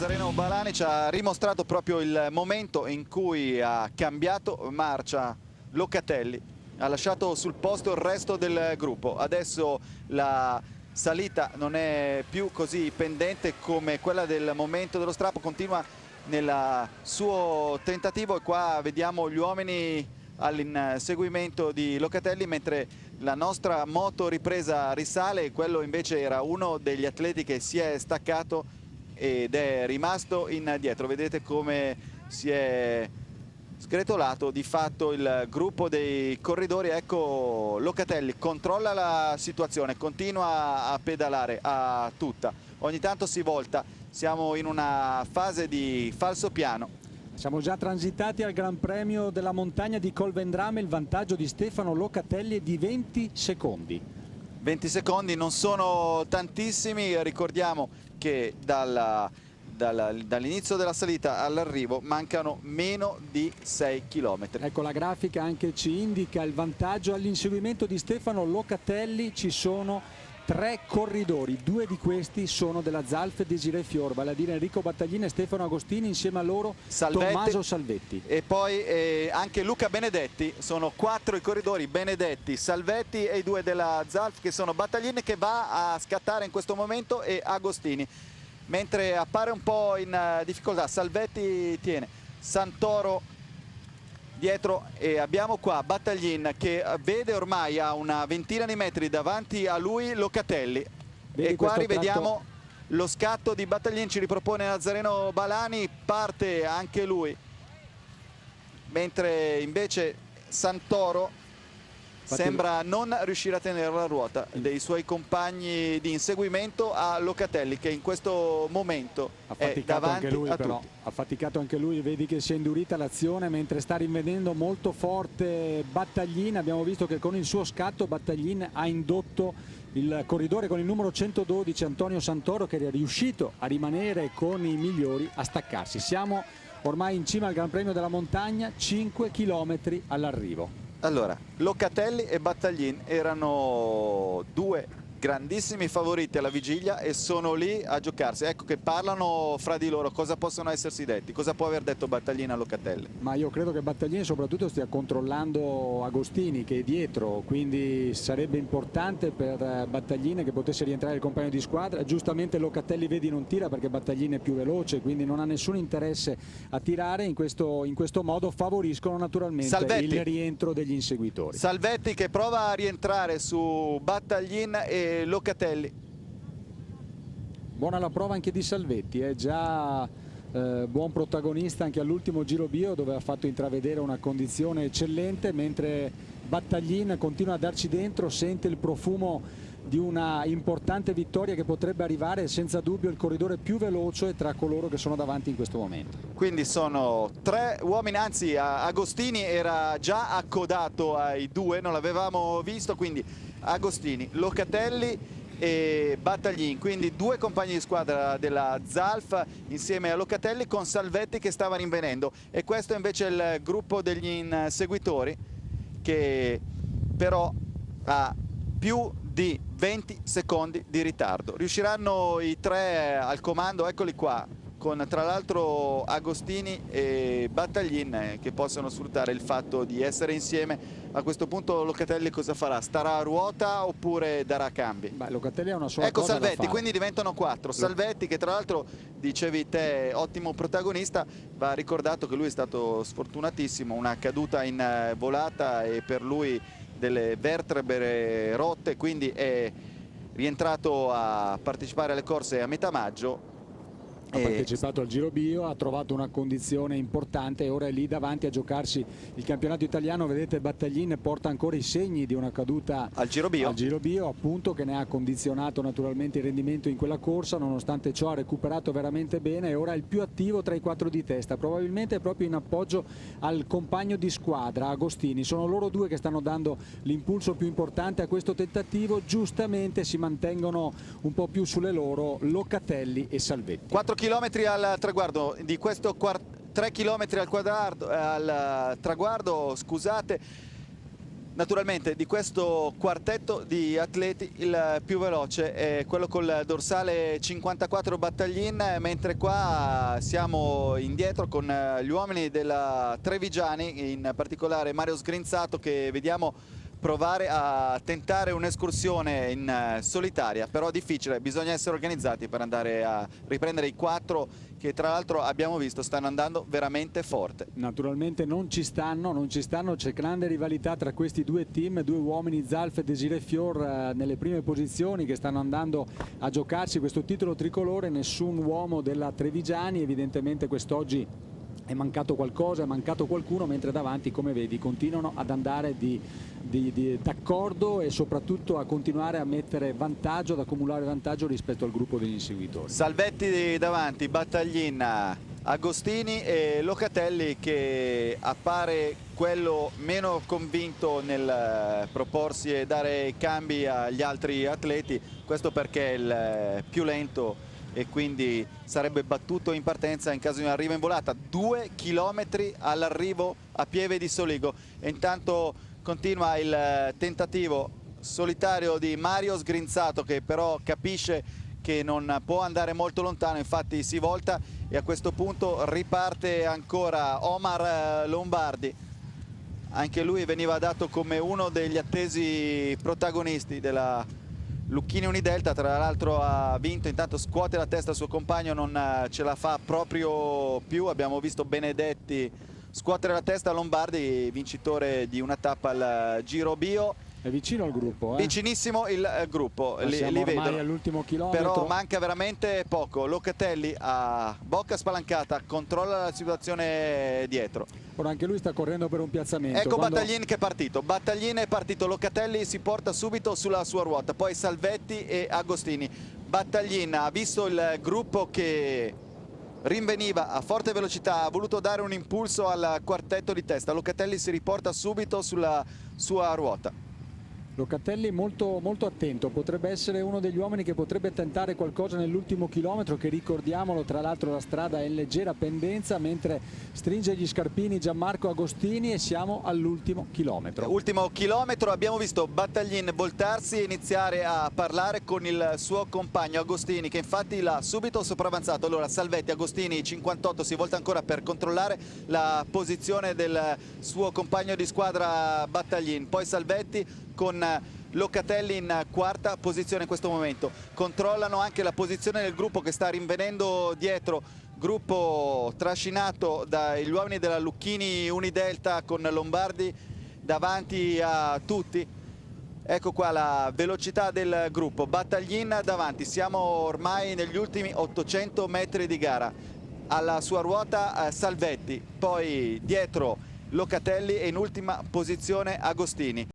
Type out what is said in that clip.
Nazareno Balani ci ha rimostrato proprio il momento in cui ha cambiato marcia Locatelli, ha lasciato sul posto il resto del gruppo. Adesso la salita non è più così pendente come quella del momento dello strappo, continua nel suo tentativo e qua vediamo gli uomini all'inseguimento di Locatelli, mentre la nostra moto ripresa risale. Quello invece era uno degli atleti che si è staccato ed è rimasto indietro. Vedete come si è sgretolato di fatto il gruppo dei corridori. Ecco Locatelli, controlla la situazione, continua a pedalare a tutta, ogni tanto si volta. Siamo in una fase di falso piano. Siamo già transitati al Gran Premio della montagna di Colvendrame. Il vantaggio di Stefano Locatelli è di 20 secondi. 20 secondi non sono tantissimi, ricordiamo che dall'inizio della salita all'arrivo mancano meno di 6 km. Ecco, la grafica anche ci indica il vantaggio all'inseguimento di Stefano Locatelli. Ci sono 3 corridori, 2 di questi sono della Zalf Desirée Fior, vale a dire Enrico Battaglini e Stefano Agostini, insieme a loro Tommaso Salvetti. E poi anche Luca Benedetti. Sono 4 i corridori: Benedetti, Salvetti e i 2 della Zalf, che sono Battaglini, che va a scattare in questo momento, e Agostini. Mentre appare un po' in difficoltà Salvetti, tiene Santoro dietro, e abbiamo qua Battaglin che vede ormai a una ventina di metri davanti a lui Locatelli. E qua rivediamo lo scatto di Battaglin, ci ripropone Nazareno Balani, parte anche lui, mentre invece Santoro sembra non riuscire a tenere la ruota dei suoi compagni di inseguimento a Locatelli, che in questo momento è davanti anche lui, a però tutti. ha faticato anche lui, vedi che si è indurita l'azione, mentre sta rivedendo molto forte Battaglin. Abbiamo visto che con il suo scatto Battaglin ha indotto il corridore con il numero 112 Antonio Santoro, che è riuscito a rimanere con i migliori, a staccarsi. Siamo ormai in cima al Gran Premio della montagna, 5 km all'arrivo. Allora, Locatelli e Battaglin erano 2 grandissimi favoriti alla vigilia e sono lì a giocarsi. Ecco che parlano fra di loro. Cosa possono essersi detti? Cosa può aver detto Battaglin a Locatelli? Ma io credo che Battaglin soprattutto stia controllando Agostini, che è dietro, quindi sarebbe importante per Battaglin che potesse rientrare il compagno di squadra. Giustamente Locatelli, vedi, non tira perché Battaglin è più veloce, quindi non ha nessun interesse a tirare. In questo modo favoriscono naturalmente Salvetti, il rientro degli inseguitori. Salvetti che prova a rientrare su Battaglin e Locatelli. Buona la prova anche di Salvetti, è già buon protagonista anche all'ultimo Giro Bio, dove ha fatto intravedere una condizione eccellente, mentre Battaglin continua a darci dentro, sente il profumo di una importante vittoria che potrebbe arrivare. Senza dubbio il corridore più veloce tra coloro che sono davanti in questo momento. Quindi sono 3 uomini, anzi Agostini era già accodato ai 2, non l'avevamo visto, quindi Agostini, Locatelli e Battaglin, quindi 2 compagni di squadra della Zalf insieme a Locatelli, con Salvetti che stava rinvenendo. E questo invece è il gruppo degli inseguitori, che però ha più di 20 secondi di ritardo. Riusciranno i 3 al comando? Eccoli qua, con tra l'altro Agostini e Battaglin che possono sfruttare il fatto di essere insieme. A questo punto Locatelli cosa farà? Starà a ruota oppure darà cambi? Beh, Locatelli ha una sola ecco cosa Salvetti, da fare. quindi diventano 4. Salvetti, che tra l'altro dicevi te ottimo protagonista, va ricordato che lui è stato sfortunatissimo, una caduta in volata e per lui delle vertebre rotte, quindi è rientrato a partecipare alle corse a metà maggio. Ha partecipato al Giro Bio, ha trovato una condizione importante e ora è lì davanti a giocarsi il campionato italiano. Vedete, Battaglin porta ancora i segni di una caduta al Giro Bio, appunto, che ne ha condizionato naturalmente il rendimento in quella corsa. Nonostante ciò ha recuperato veramente bene e ora è il più attivo tra i 4 di testa, probabilmente proprio in appoggio al compagno di squadra Agostini. Sono loro 2 che stanno dando l'impulso più importante a questo tentativo. Giustamente si mantengono un po' più sulle loro Locatelli e Salvetti. 4 chilometri al traguardo, di questo 3 chilometri al traguardo, scusate. Naturalmente di questo quartetto di atleti il più veloce è quello col dorsale 54 Battaglin, mentre qua siamo indietro con gli uomini della Trevigiani, in particolare Mario Sgrinzato, che vediamo provare a tentare un'escursione in solitaria, però difficile, bisogna essere organizzati per andare a riprendere i 4 che tra l'altro abbiamo visto stanno andando veramente forte. Naturalmente non ci stanno, c'è grande rivalità tra questi due team, due uomini, Zalf e Desiré Fior nelle prime posizioni, che stanno andando a giocarsi questo titolo tricolore. Nessun uomo della Trevigiani, evidentemente quest'oggi è mancato qualcosa, è mancato qualcuno, mentre davanti, come vedi, continuano ad andare d'accordo e soprattutto a continuare a mettere vantaggio, ad accumulare vantaggio rispetto al gruppo degli inseguitori. Salvetti davanti, Battaglin, Agostini e Locatelli, che appare quello meno convinto nel proporsi e dare i cambi agli altri atleti, questo perché è il più lento e quindi sarebbe battuto in partenza in caso di un arrivo in volata. 2 chilometri all'arrivo a Pieve di Soligo, e intanto continua il tentativo solitario di Mario Sgrinzato, che però capisce che non può andare molto lontano, infatti si volta e a questo punto riparte ancora Omar Lombardi. Anche lui veniva dato come uno degli attesi protagonisti della Lucchini Unidelta, tra l'altro ha vinto, intanto scuote la testa al suo compagno, non ce la fa proprio più. Abbiamo visto Benedetti scuotere la testa a Lombardi, vincitore di una tappa al Giro Bio. È vicino al gruppo, Vicinissimo il gruppo, li ormai all'ultimo chilometro. Però manca veramente poco. Locatelli a bocca spalancata, controlla la situazione dietro. Ora anche lui sta correndo per un piazzamento. Ecco Battaglin che è partito, Battaglin è partito, Locatelli si porta subito sulla sua ruota, poi Salvetti e Agostini. Battaglin ha visto il gruppo che rinveniva a forte velocità, ha voluto dare un impulso al quartetto di testa. Locatelli si riporta subito sulla sua ruota. Locatelli molto attento, potrebbe essere uno degli uomini che potrebbe tentare qualcosa nell'ultimo chilometro, che ricordiamolo, tra l'altro la strada è in leggera pendenza, mentre stringe gli scarpini Gianmarco Agostini e siamo all'ultimo chilometro. Ultimo chilometro, abbiamo visto Battaglin voltarsi e iniziare a parlare con il suo compagno Agostini, che infatti l'ha subito sopravanzato. Allora Salvetti, Agostini 58 si volta ancora per controllare la posizione del suo compagno di squadra Battaglin, poi Salvetti con Locatelli in quarta posizione in questo momento. Controllano anche la posizione del gruppo che sta rinvenendo dietro, gruppo trascinato dagli uomini della Lucchini Unidelta con Lombardi davanti a tutti. Ecco qua la velocità del gruppo, Battaglin davanti, siamo ormai negli ultimi 800 metri di gara. Alla sua ruota Salvetti, poi dietro Locatelli e in ultima posizione Agostini.